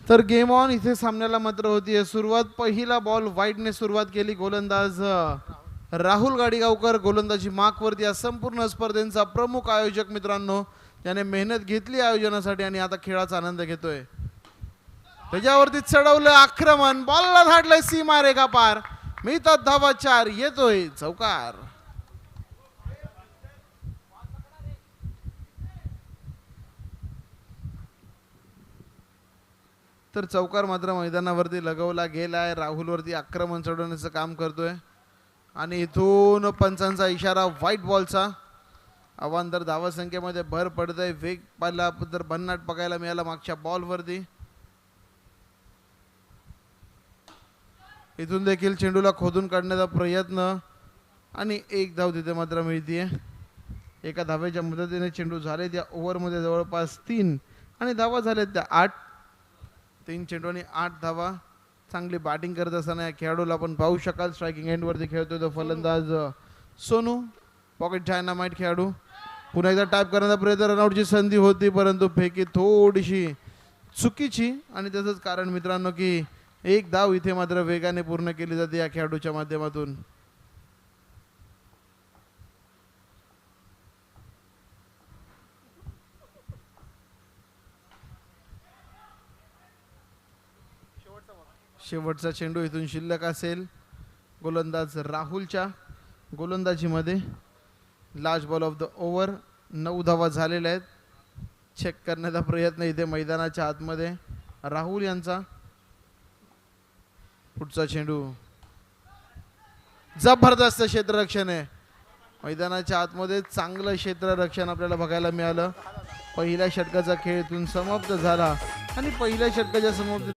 तर game on इथे सामन्याला मात्र होतीये सुरुवात. पहिला बॉल वाईडने सुरुवात केली. गोलंदाज राहुल गाडीगावकर गोलंदाजी मार्कवरती. या संपूर्ण स्पर्धेचा प्रमुख आयोजक मित्रांनो, त्याने मेहनत घेतली आयोजनासाठी आणि आता खेळाचा आनंद घेतोय. त्याच्यावरती चढवलं आक्रमण, बॉलला धाडलंय सीमा रेखा पार. मिळतात धावा 4, येतोय चौकार. तर चौकार मात्र मैदानावरती लगवला गेलाय. राहुलवरती आक्रमण चढवण्याचं काम करतोय आणि इथून पंचांचा इशारा व्हाईट बॉलचा. अवांतर धावा संख्येमध्ये भर पडतंय. वेग पाहिला तर भन्नाट बघायला मिळाला मागच्या बॉलवरती. इथून देखील चेंडूला खोदून काढण्याचा प्रयत्न आणि एक धाव तिथे मात्र मिळतीये. एका धावेच्या मदतीने चेंडू झाले त्या ओव्हरमध्ये जवळपास 3 आणि धावा झाल्यात त्या 8. 3 चेंडू आणि 8 धावा. चांगली बॅटिंग करत असताना या खेळाडूला आपण पाहू शकाल. स्ट्रायकिंग एंडवरती खेळतोय तो फलंदाज सोनू. पॉकेट डायनामाइट खेळाडू. पुन्हा एकदा टॅप करण्याचा प्रयत्न. रनआउटची संधी होती परंतु फेकी थोडीशी चुकीची आणि त्याचंच कारण मित्रांनो की एक धाव इथे मात्र वेगाने पूर्ण केली जाते या खेळाडूच्या माध्यमातून. शेवटचा चेंडू इथून शिल्लक असेल गोलंदाज राहुलच्या गोलंदाजीमध्ये. Last ball of the over. 9 धावा झालेल्या आहेत. चेक करण्याचा प्रयत्न इथे मैदानाच्या आतमध्ये राहुल यांचा. पुढचा चेंडू जबरदस्त क्षेत्ररक्षण आहे. मैदानाच्या आतमध्ये चांगलं क्षेत्ररक्षण आपल्याला बघायला मिळालं. पहिल्या षटकाचा खेळ इथून समाप्त झाला आणि पहिल्या षटकाच्या समाप्ती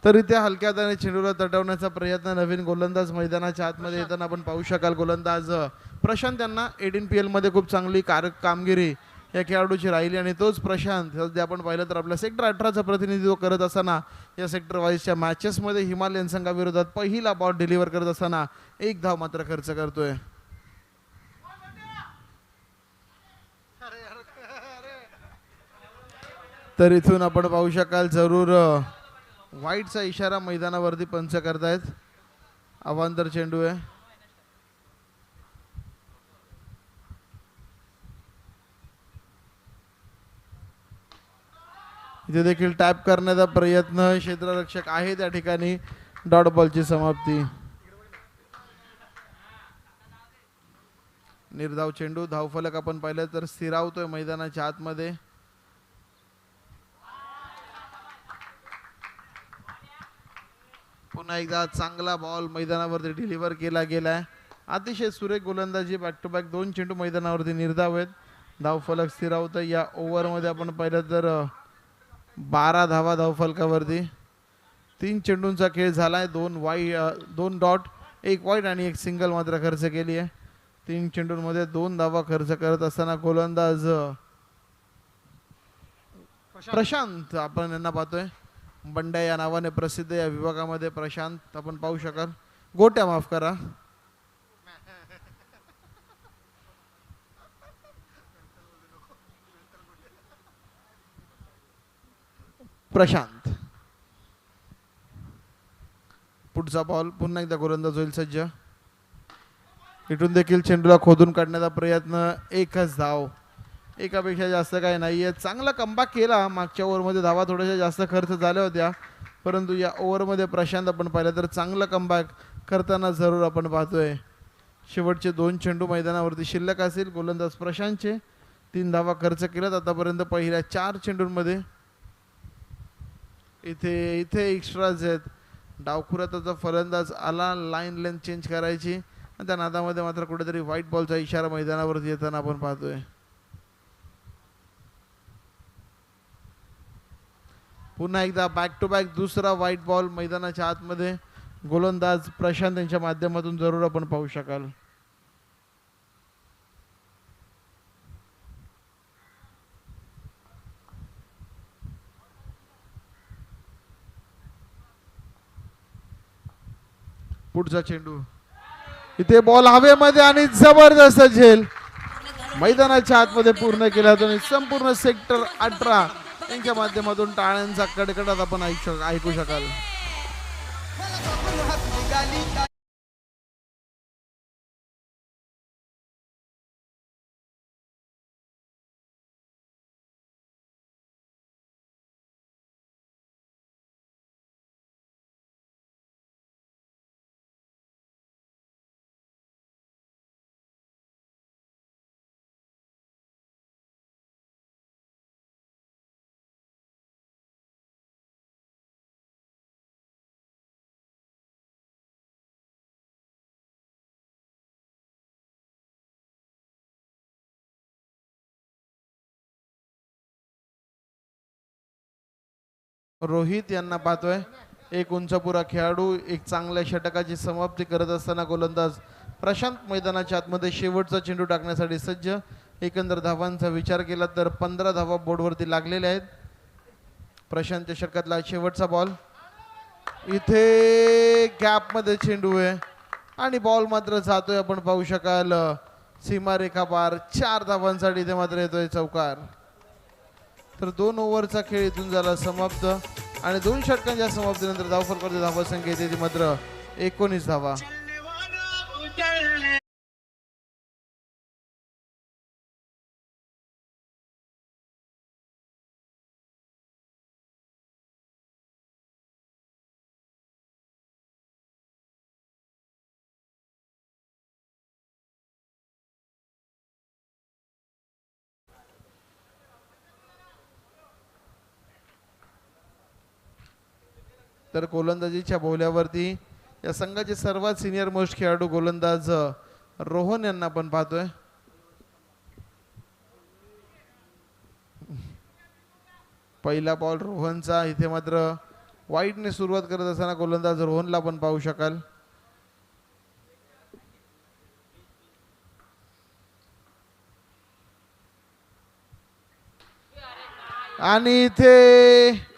तर इथे हलक्या हाताने चेंडूला तटवण्याचा प्रयत्न. नवीन गोलंदाज मैदानाच्या आतमध्ये येताना आपण पाहू शकाल. गोलंदाज प्रशांत यांना ADPL मध्ये खूप चांगली कामगिरी या खेळाडूची राहिली आणि तोच प्रशांत सध्या आपण पाहिलं तर आपल्या सेक्टर 18चं प्रतिनिधित्व करत असताना या सेक्टर वाईजच्या मॅचेसमध्ये हिमालयन संघाविरोधात पहिला बॉल डिलिव्हर करत असताना एक धाव मात्र खर्च करतोय. तर इथून आपण पाहू शकाल जरूर व्हाईटचा इशारा मैदानावरती पंच करतायत. अवांतर चेंडू आहे. इथे देखील टॅप करण्याचा प्रयत्न. क्षेत्ररक्षक आहे त्या ठिकाणी. डॉट बॉलची समाप्ती. निर्धाव चेंडू. धावफलक आपण पाहिलं तर स्थिरावतोय मैदानाच्या आतमध्ये. पुन्हा एकदा चांगला बॉल मैदानावरती डिलिव्हर केला गेलाय. अतिशय सुरेख गोलंदाजी. बॅक टू बॅक 2 चेंडू मैदानावरती निर्धाव आहेत. धावफलक स्थिरावत. या ओव्हरमध्ये आपण पाहिलं तर 12 धावा धावफलकावरती. 3 चेंडूंचा खेळ झालाय. 2 डॉट, 1 वाईट आणि 1 सिंगल मात्र खर्च केली आहे. 3 चेंडूंमध्ये 2 धावा खर्च करत असताना गोलंदाज प्रशांत आपण यांना पाहतोय. बंड्या या नावाने प्रसिद्ध या विभागामध्ये प्रशांत आपण पाहू शकाल. गोट्या माफ करा. प्रशांत. पुढचा बॉल. पुन्हा एकदा गोलंदाज होईल सज्ज. इथून देखील चेंडूला खोदून काढण्याचा प्रयत्न. एकच धाव. एकापेक्षा जास्त काही नाहीये. चांगला कमबॅक केला. मागच्या ओव्हरमध्ये धावा थोड्याशा जास्त खर्च झाल्या होत्या परंतु या ओव्हरमध्ये प्रशांत आपण पाहिलं तर चांगलं कमबॅक करताना जरूर आपण पाहतोय. शेवटचे 2 चेंडू मैदानावरती शिल्लक असेल गोलंदाज प्रशांतचे. 3 धावा खर्च केल्यात आतापर्यंत पहिल्या 4 चेंडूंमध्ये. इथे एक्स्ट्राज आहेत. डावखुराचा फलंदाज आला, लाईन लेंथ चेंज करायची आणि त्या नादामध्ये मात्र कुठेतरी व्हाईट बॉलचा इशारा मैदानावरती येताना आपण पाहतोय. पुन्हा एकदा बॅक टू बॅक दुसरा व्हाईट बॉल मैदानाच्या आतमध्ये गोलंदाज प्रशांत यांच्या माध्यमातून जरूर आपण पाहू शकाल. पुढचा चेंडू इथे बॉल हवेमध्ये आणि जबरदस्त झेल मैदानाच्या आतमध्ये पूर्ण केला आणि संपूर्ण सेक्टर 18 यांच्या माध्यमातून टाळ्यांचा कडकडाट आपण ऐकू शकाल. रोहित यांना पाहतोय, एक उंचपुरा खेळाडू एक चांगल्या षटकाची समाप्ती करत असताना गोलंदाज प्रशांत मैदानाच्या आतमध्ये शेवटचा चेंडू टाकण्यासाठी सज्ज. एकंदर धावांचा विचार केला तर 15 धावा बोर्डवरती लागलेल्या आहेत. प्रशांतच्या षटकातला शेवटचा बॉल, इथे गॅपमध्ये चेंडू आहे आणि बॉल मात्र जातोय, आपण पाहू शकाल सीमारेखा पार. 4 धावांसाठी इथे मात्र येतोय चौकार. तर 2 ओव्हरचा खेळ इथून झाला समाप्त आणि 2 षटकांच्या समाप्तीनंतर धावफलकाची धावा संख्या येते ती मात्र 19 धावा. तर गोलंदाजीच्या बोल्यावरती या संघाचे सर्वात सिनियर मोस्ट खेळाडू गोलंदाज रोहन यांना आपण पाहतोय. पहिला बॉल रोहनचा, इथे मात्र वाईटने सुरुवात करत असताना गोलंदाज रोहनला आपण पाहू शकाल. आणि इथे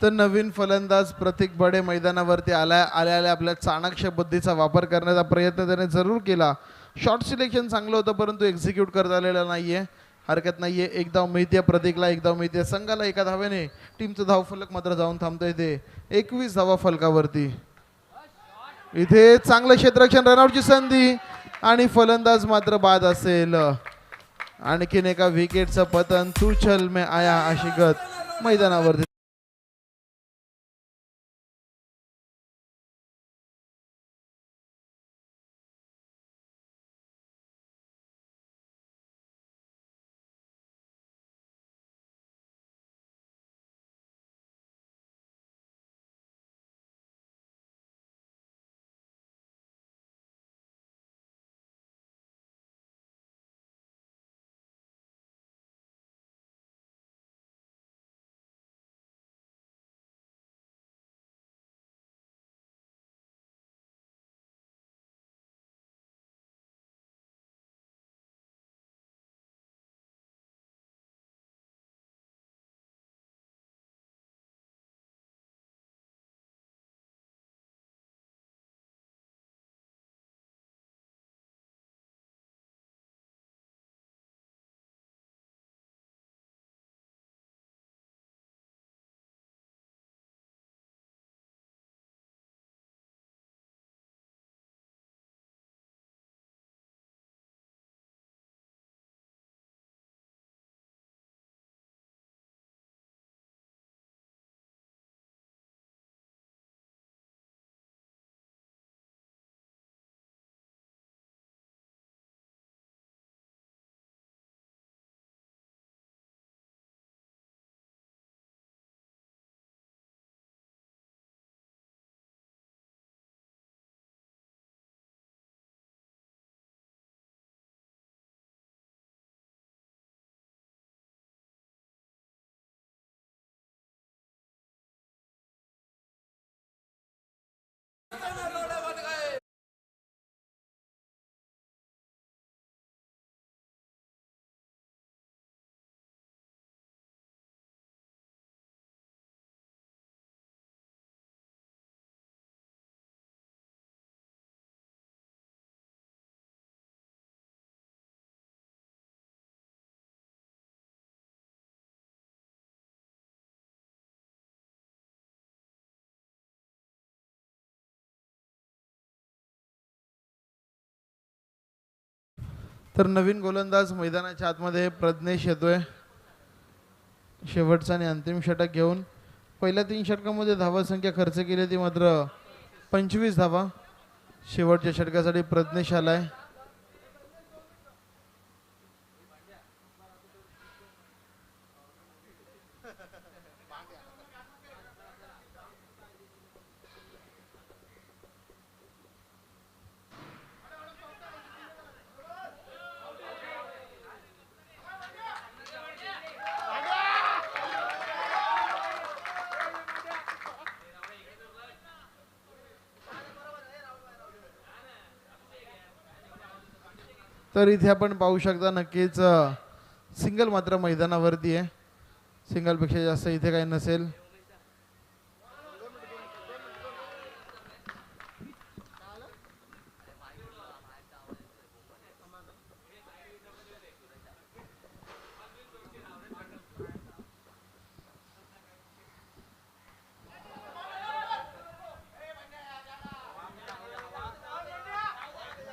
तर नवीन फलंदाज प्रतीक बडे मैदानावरती आल्या आपल्या चाणक्य बुद्धीचा वापर करण्याचा प्रयत्न त्याने जरूर केला. शॉर्ट सिलेक्शन चांगलं होतं परंतु एक्झिक्यूट करता आलेलं नाहीये. हरकत नाहीये, एक धाव मिळते प्रतीकला, एक धाव मिळते संघाला. एका धावेने टीमचं धावफलक मात्र जाऊन थांबतोय ते 21 धावा फलकावरती. इथे चांगलं क्षेत्ररक्षण, रनआउटची संधी आणि फलंदाज मात्र बाद असेल. आणखीन एका विकेटचं पतन. तू चल में आया अशी गत मैदानावरती. तर नवीन गोलंदाज मैदानाच्या आतमध्ये प्रज्ञेश येतोय शेवटचा आणि अंतिम षटक घेऊन. पहिल्या 3 षटकामध्ये धावा संख्या खर्च केली ती मात्र 25 धावा. शेवटच्या षटकासाठी प्रज्ञेश आलाय. तर इथे आपण पाहू शकता नक्कीच सिंगल मात्र मैदानावरती आहे. सिंगलपेक्षा जास्त इथे काही नसेल.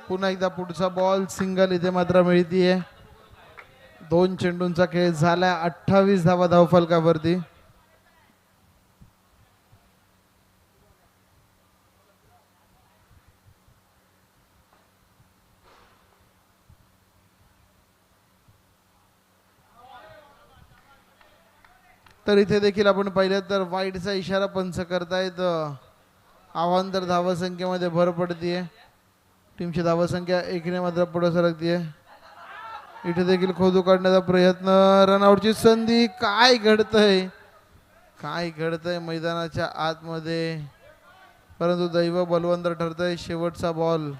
पुन्हा एकदा पुढचा बॉल सिंगल इथे मात्र मिळतीये. 2 चेंडूंचा खेळ झाला. 28 धावा धावफलकावरती. तर इथे देखील आपण पाहिलं तर वाईटचा इशारा पंच करतायत. अवांतर धावसंख्येमध्ये भर पडतीये. टीमची धावसंख्या 1ने मात्र पुढे सरकतीये. इथे देखील खोदू काढण्याचा प्रयत्न. रनआउटची संधी. काय घडतंय काय घडतंय मैदानाच्या आतमध्ये. परंतु दैव बलवंत ठरतंय. शेवटचा बॉल.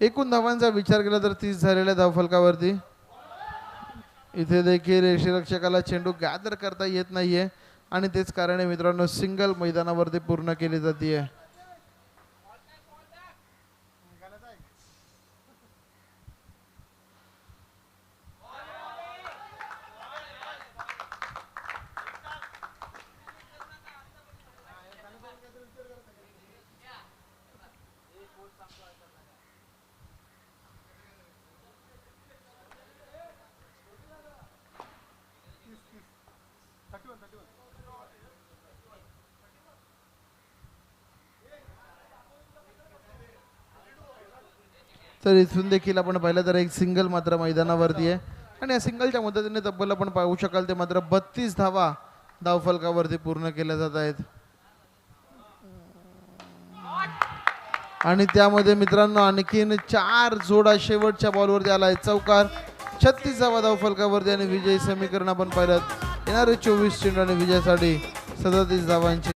एकूण धावांचा विचार केला तर 30 झालेल्या धावफलकावरती. इथे देखील यष्टीरक्षकाला चेंडू गॅदर करता येत नाहीये आणि तेच कारण आहे मित्रांनो सिंगल मैदानावरती पूर्ण केली जाते. तर इथून देखील आपण पाहिलं तर एक सिंगल मात्र मैदानावरती आहे आणि या सिंगलच्या मदतीने तब्बल आपण पाहू शकाल ते मात्र 32 धावा धावफलकावरती पूर्ण केल्या जात आहेत. आणि त्यामध्ये मित्रांनो आणखीन 4 जोडा शेवटच्या बॉलवरती आलाय. चौकार. 36 धावा धावफलकावरती आणि विजयी समीकरण आपण पाहिलं. येणारे 24 चेंडू आणि विजयासाठी 37 धावांची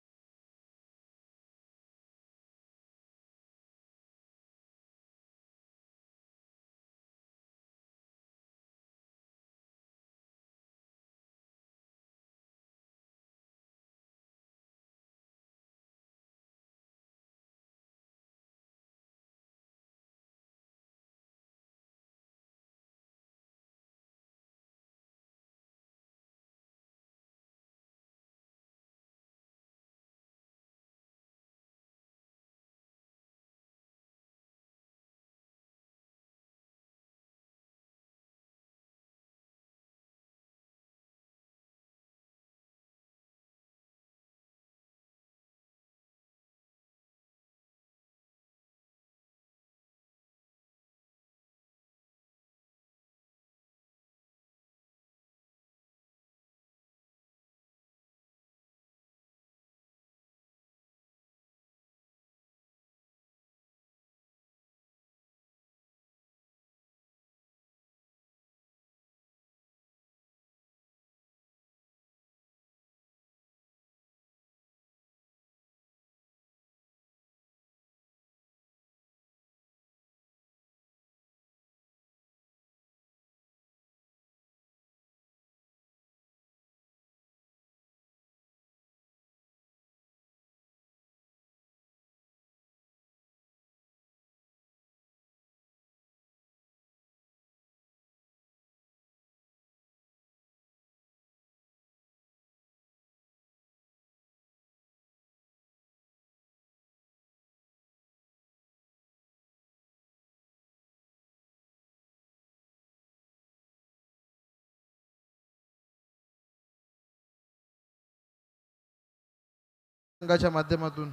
संघाच्या माध्यमातून.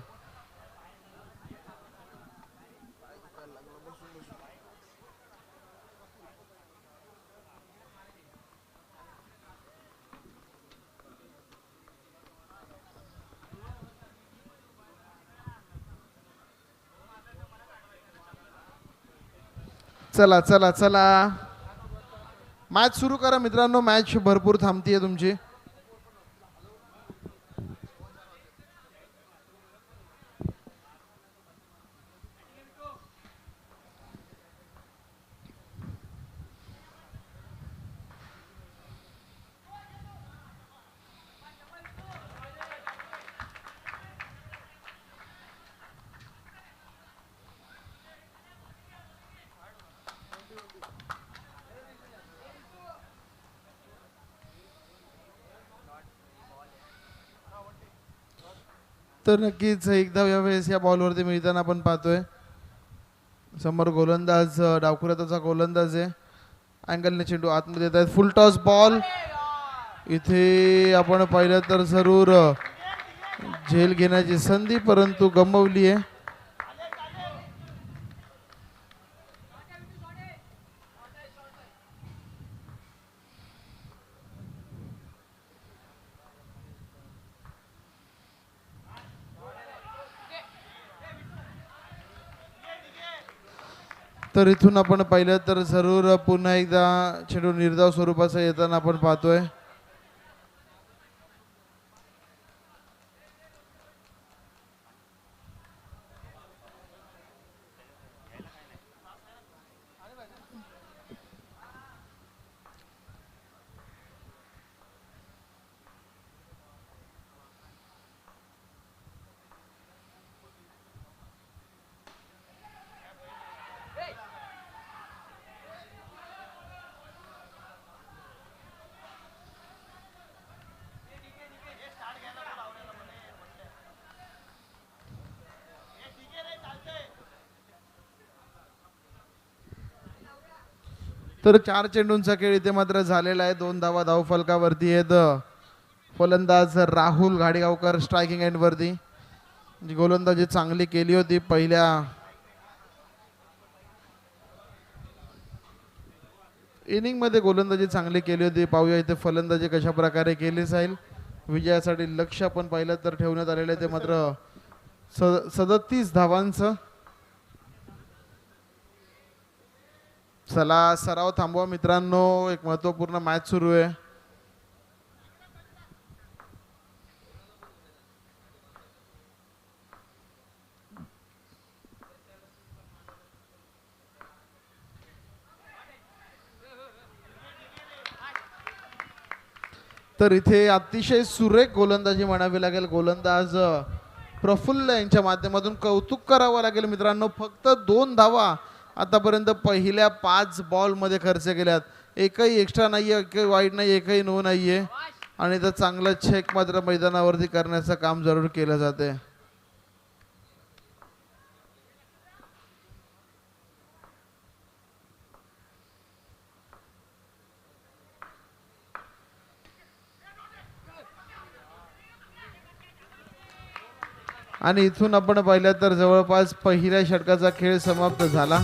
चला चला चला मॅच सुरू करा मित्रांनो. मॅच भरपूर थांबतीये तुमची. तर नक्कीच एकदा यावेळेस या बॉलवरती मिळताना आपण पाहतोय. समोर गोलंदाज डावखुऱ्याचा गोलंदाज आहे. अँगलने चेंडू आतमध्ये येत आहेत. फुल टॉस बॉल. इथे आपण पाहिलं तर जरूर झेल घेण्याची संधी परंतु गमावली आहे. तर इथून आपण पाहिलं तर जरूर पुन्हा एकदा चेंडू निर्धाव स्वरूपाचा येताना आपण पाहतोय. तर 4 चेंडूंचा खेळ इथे मात्र झालेला आहे. 2 धावा धावफलकावरती आहेत. फलंदाज राहुल घाडीगावकर स्ट्रायकिंग एंड वरती. जी गोलंदाजी चांगली केली होती पहिल्या इनिंग मध्ये गोलंदाजी चांगली केली होती. पाहूया इथे फलंदाजी कशा प्रकारे केली जाईल. विजयासाठी लक्ष आपण पाहिलं तर ठेवण्यात आलेले ते मात्र 37 धावांचं. चला सराव थांबवा मित्रांनो. एक महत्वपूर्ण मॅच सुरू आहे. तर इथे अतिशय सुरेख गोलंदाजी म्हणावी लागेल. गोलंदाज प्रफुल्ल यांच्या माध्यमातून कौतुक करावं लागेल मित्रांनो. फक्त 2 धावा आतापर्यंत पहिल्या 5 बॉल मध्ये खर्च केल्यात. एकही एक्स्ट्रा नाहीये, एकही वाईट नाही, एकही नो नाहीये. आणि तर चांगलं चेक मात्र मैदानावरती करण्याचं काम जरूर केलं जाते. आणि इथून आपण पाहिलं तर जवळपास पहिल्या षटकाचा खेळ समाप्त झाला.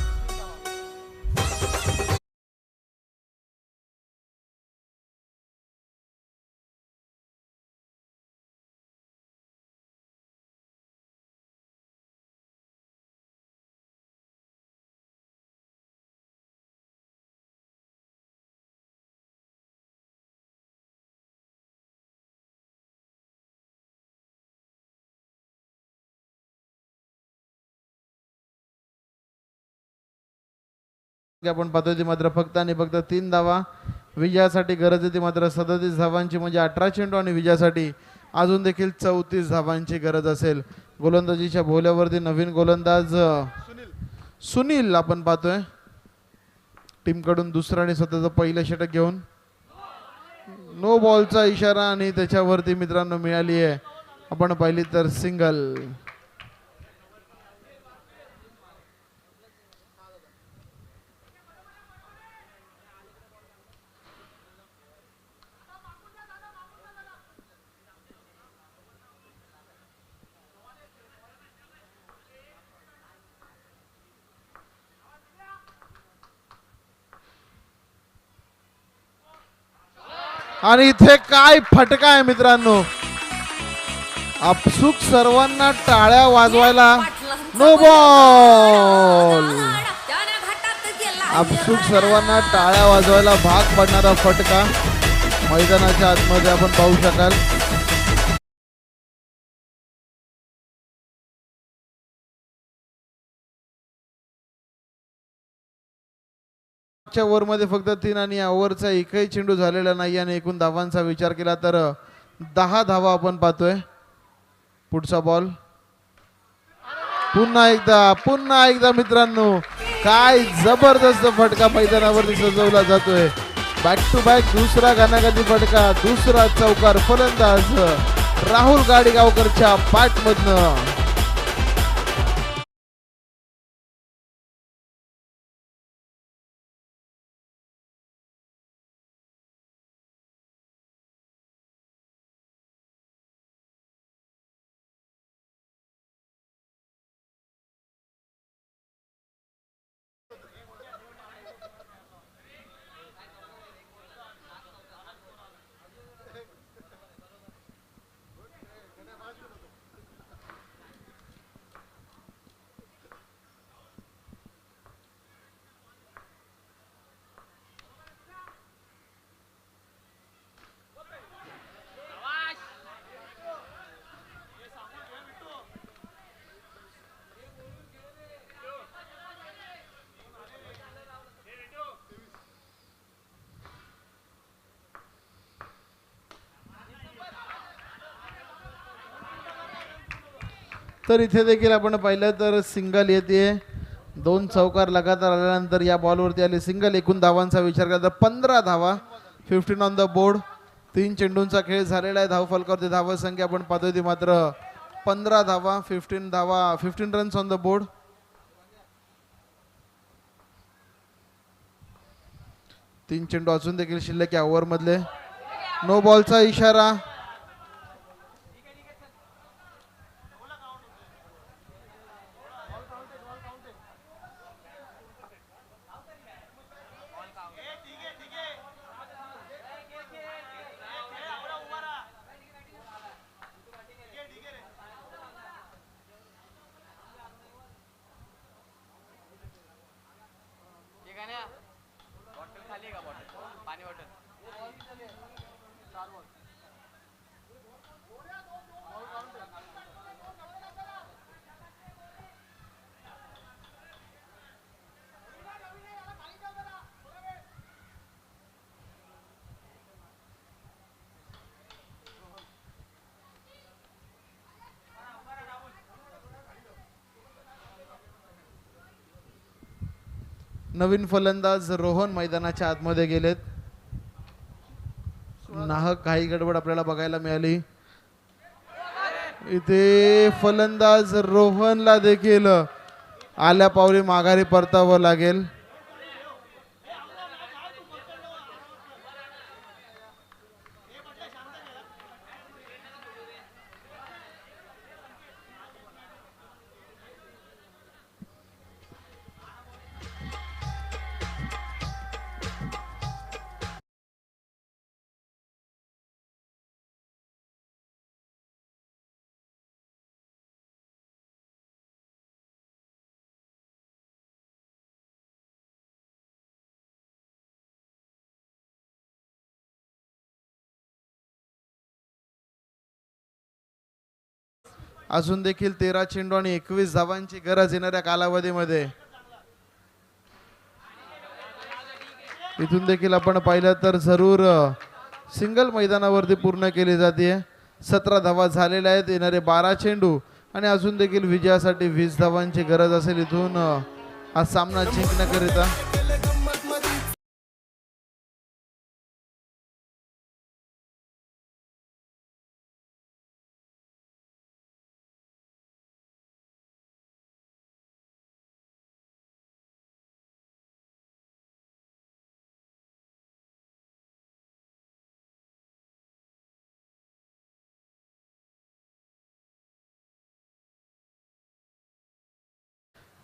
आपण पाहतोय ती मात्र फक्त आणि फक्त 3 धावा विजयासाठी गरज आहे. ती मात्र 37 धावांची म्हणजे 18 चेंडू आणि विजयासाठी अजून देखील 34 धावांची गरज असेल. गोलंदाजीच्या भोवल्यावरती नवीन गोलंदाज सुनील आपण पाहतोय. टीम कडून दुसरा आणि स्वतःचं पहिलं षटक घेऊन नो बॉलचा इशारा आणि त्याच्यावरती मित्रांनो मिळाली आहे आपण पाहिली तर सिंगल. आणि इथे काय फटका आहे मित्रांनो. आपसुक सर्वांना टाळ्या वाजवायला. No ball. आपसुक सर्वांना टाळ्या वाजवायला भाग पडणारा फटका मैदानाच्या आतमध्ये आपण पाहू शकाल. ओव्हरमध्ये फक्त 3 आणि या ओव्हरचा एकही चेंडू झालेला नाही आणि एकूण धावांचा विचार केला तर 10 धावा आपण पाहतोय. पुढचा बॉल पुन्हा एकदा मित्रांनो काय जबरदस्त फटका मैदानावरती सजवला जातोय. बॅक टू बॅक दुसरा घानाघाती फटका, दुसरा चौकार. फलंदाज राहुल गाडीगावकरच्या बॅटमधनं. तर इथे देखील आपण पाहिलं तर सिंगल येते. 2 चौकार लगातार आल्यानंतर या बॉलवरती आले सिंगल. एकूण धावांचा विचार केला तर 15 धावा. 15 ऑन द बोर्ड. 3 चेंडूंचा खेळ झालेला आहे. धावफलकावरती धावा संख्या आपण पाहतोय ती मात्र 15 धावा. 15 रन्स ऑन द बोर्ड. तीन चेंडू अजून देखील शिल्लक या ओव्हर मधले. नो बॉलचा इशारा. नवीन फलंदाज रोहन मैदानाच्या आतमध्ये गेलेत. नाहक काही गडबड आपल्याला बघायला मिळाली. इथे फलंदाज रोहनला देखील आल्या पावली माघारी परतावं लागेल. अजून देखील 13 चेंडू आणि 21 धावांची गरज येणाऱ्या कालावधीमध्ये. इथून देखील आपण पाहिलं तर जरूर सिंगल मैदानावरती पूर्ण केली जाते. 17 धावा झालेल्या आहेत. येणारे 12 चेंडू आणि अजून देखील विजयासाठी 20 धावांची गरज असेल इथून हा सामना जिंकण्याकरिता.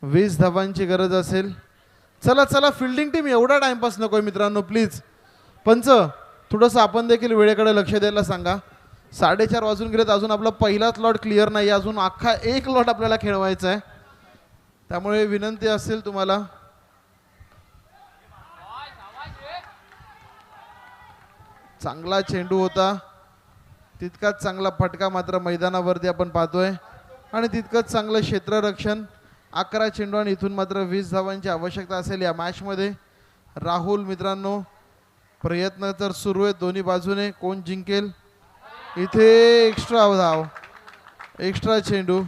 वीस धावांची गरज असेल. चला चला फिल्डिंग टीम, एवढा टाइमपास नकोय मित्रांनो प्लीज. पंच थोडंसं आपण देखील वेळेकडे लक्ष द्यायला सांगा. 4:30 वाजून गेलेत, अजून आपला पहिलाच लॉट क्लिअर नाही, अजून अख्खा एक लॉट आपल्याला खेळवायचा आहे. त्यामुळे विनंती असेल तुम्हाला. चांगला चेंडू होता, तितकाच चांगला फटका मात्र मैदानावरती आपण पाहतोय आणि तितकंच चांगलं क्षेत्ररक्षण. 11 चेंडू आणि इथून मात्र 20 धावांची आवश्यकता असेल या मॅचमध्ये. राहुल मित्रांनो, प्रयत्न तर सुरू आहेत दोन्ही बाजूने, कोण जिंकेल. इथे एक्स्ट्रा धाव, एक्स्ट्रा चेंडू.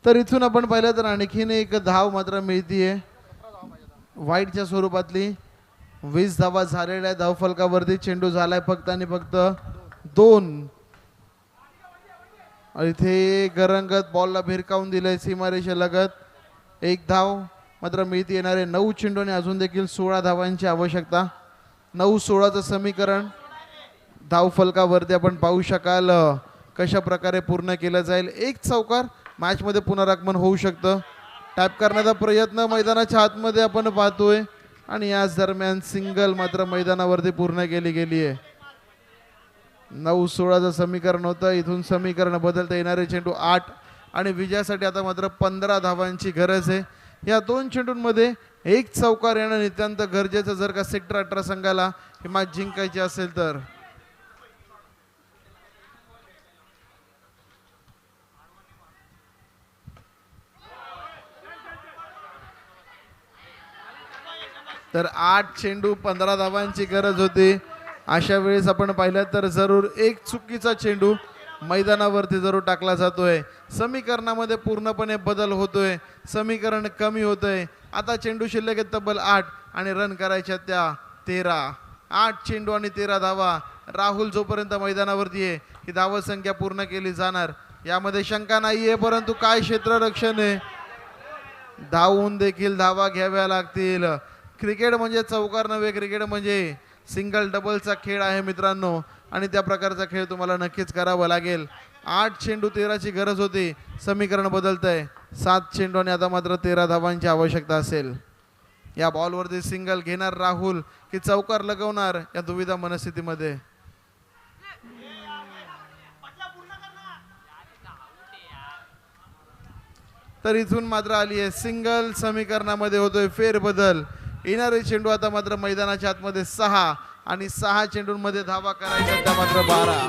तर इथून आपण पाहिलं तर आणखीन एक धाव मात्र मिळतीये वाईटच्या स्वरूपातली. 20 धावा झालेल्या धावफलकावरती. चेंडू झालाय फक्त आणि फक्त 2. इथे गरंगत बॉलला भिरकावून दिलंय सीमारेषेलगत. 1 धाव मात्र मिळती येणारे 9 चेंडू आणि अजून देखील 16 धावांची आवश्यकता. 9-16चं समीकरण धावफलकावरती आपण पाहू शकाल कशा प्रकारे पूर्ण केलं जाईल. 1 चौकार मॅचमध्ये पुनरागमन होऊ शकतं. टॅप करण्याचा प्रयत्न मैदानाच्या आतमध्ये आपण पाहतोय आणि याच दरम्यान सिंगल मात्र मैदानावरती पूर्ण केली गेली आहे. 9-16चं समीकरण होतं. इथून समीकरण बदलता येणारे चेंडू 8 आणि विजयासाठी आता मात्र 15 धावांची गरज आहे. या 2 चेंडूंमध्ये 1 चौकार येणं नितांत गरजेचं जर का सेक्टर 18 संघाला ही मॅच जिंकायची असेल तर. तर 8 चेंडू 15 धावांची गरज होती. अशा वेळेस आपण पाहिलं तर जरूर एक चुकीचा चेंडू मैदानावरती जरूर टाकला जातोय. समीकरणामध्ये पूर्णपणे बदल होतोय, समीकरण कमी होतंय. आता चेंडू शिल्लक आहेत तब्बल 8 आणि रन करायच्या त्या 13. 8 चेंडू आणि 13 धावा. राहुल जोपर्यंत मैदानावरती आहे ही धावा संख्या पूर्ण केली जाणार यामध्ये शंका नाहीये. परंतु काय क्षेत्ररक्षण आहे, धावून देखील धावा घ्याव्या लागतील. क्रिकेट म्हणजे चौकार नव्हे, क्रिकेट म्हणजे सिंगल डबलचा खेळ आहे मित्रांनो आणि त्या प्रकारचा खेळ तुम्हाला नक्कीच करावा लागेल. 8 चेंडू 13ची गरज होती, समीकरण बदलतंय. 7 चेंडू आणि आता मात्र 13 धावांची आवश्यकता असेल. या बॉलवरती सिंगल घेणार राहुल की चौकार लगवणार या दुविधा मनस्थितीमध्ये. तर इथून मात्र आली आहे सिंगल. समीकरणामध्ये होतोय फेरबदल. येणारे चेंडू आता मात्र मैदानाच्या आतमध्ये 6 आणि 6 चेंडूंमध्ये धावा करायच्या त्या मात्र 12.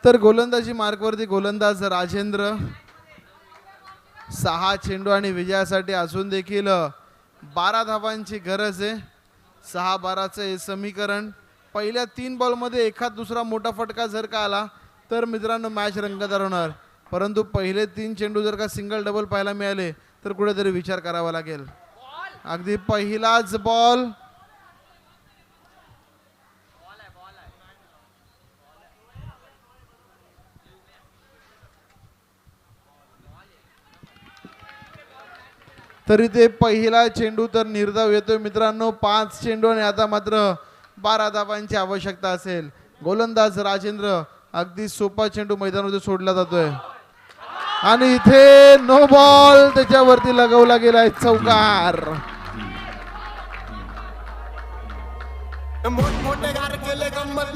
तर गोलंदाजी मार्कवरती गोलंदाज राजेंद्र. 6 चेंडू आणि विजयासाठी अजून देखील 12 धावांची गरज आहे. 6-12चं हे समीकरण. पहिल्या 3 बॉलमध्ये एखाद दुसरा मोठा फटका जर का आला तर मित्रांनो मॅच रंगतदार होणार. परंतु पहिले 3 चेंडू जर का सिंगल डबल पाहायला मिळाले तर कुठेतरी विचार करावा लागेल. अगदी पहिलाच बॉल. तरी ते पहिला चेंडू तर निर्धाव येतोय मित्रांनो. 5 चेंडू आणि आता मात्र 12 धावांची आवश्यकता असेल. गोलंदाज राजेंद्र अगदी सोपा चेंडू मैदानामध्ये सोडला जातोय आणि इथे नो बॉल त्याच्यावरती लगवला गेलाय चौकार. मोठमोठे गार केले गंमत.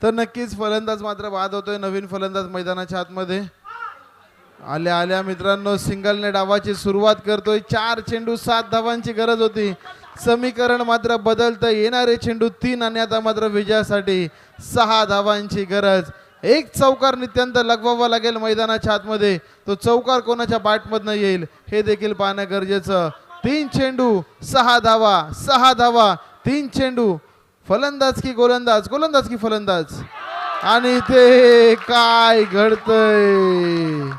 तर नक्कीच फलंदाज मात्र बाद होतोय. नवीन फलंदाज मैदानाच्या आतमध्ये आल्या आल्या मित्रांनो सिंगलने डावाची सुरुवात करतोय. 4 चेंडू 7 धावांची गरज होती. समीकरण मात्र बदलतं. येणारे चेंडू 3 आणि आता मात्र विजयासाठी 6 धावांची गरज. एक चौकार नित्यंत लगवावा लागेल मैदानाच्या आतमध्ये. तो चौकार कोणाच्या बॅटमधनं येईल हे देखील पाहणं गरजेचं. 3 चेंडू 6 धावा, 6 धावा 3 चेंडू. फलंदाज की गोलंदाज, गोलंदाज की फलंदाज. आणि इथे काय घडतंय.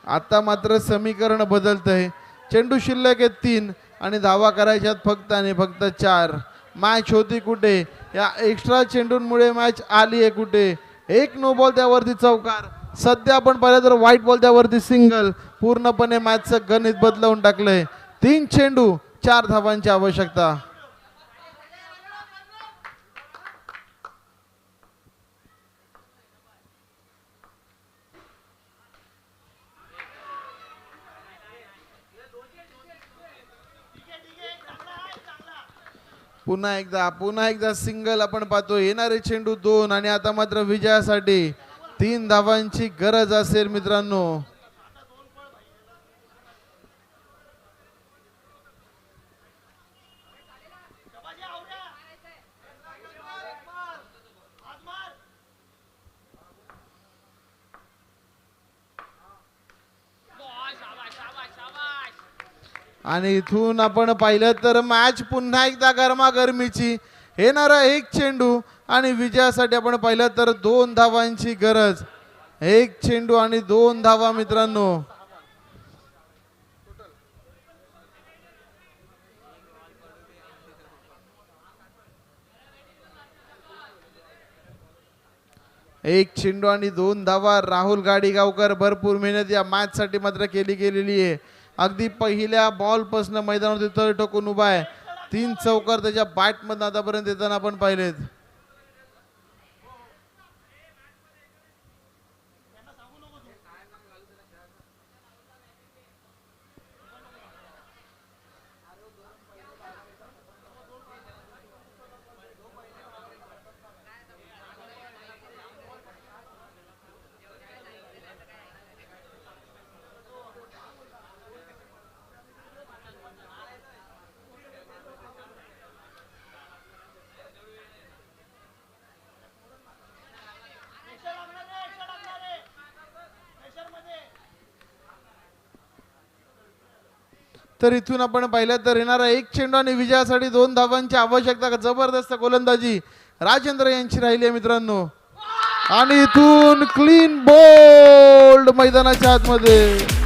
आता मात्र समीकरण बदलतंय. चेंडू शिल्लक आहेत 3 आणि धावा करायच्यात फक्त आणि फक्त 4. मॅच होती कुठे. या एक्स्ट्रा चेंडूंमुळे मॅच आली आहे कुठे. एक नो बॉल त्यावरती चौकार. सध्या आपण पाहिलं तर व्हाईट बॉल त्यावरती सिंगल. पूर्णपणे मॅचचं गणित बदलवून टाकलंय. 3 चेंडू 4 धावांची आवश्यकता. पुन्हा एकदा सिंगल आपण पाहतो. येणारे चेंडू 2 आणि आता मात्र विजयासाठी 3 धावांची गरज असेल मित्रांनो. आणि इथून आपण पाहिलं तर मॅच पुन्हा एकदा गरमागरमीची. येणारा एक चेंडू आणि विजयासाठी आपण पाहिलं तर 2 धावांची गरज. एक चेंडू आणि 2 धावा मित्रांनो. एक चेंडू आणि 2 धावा. राहुल गाडीगावकर भरपूर मेहनत या मॅच साठी मात्र केली गेलेली आहे. अगदी पहिल्या बॉल पासून मैदानावरती तळ टोकून उभा आहे. 3 चौकार त्याच्या बॅट मधून आतापर्यंत येताना आपण पाहिलेत. तर इथून आपण पाहिलं तर येणारा एक चेंडू आणि विजयासाठी 2 धावांची आवश्यकता. जबरदस्त गोलंदाजी राजेंद्र यांची राहिली आहे मित्रांनो. आणि इथून क्लीन बोल्ड मैदानाच्या आतमध्ये.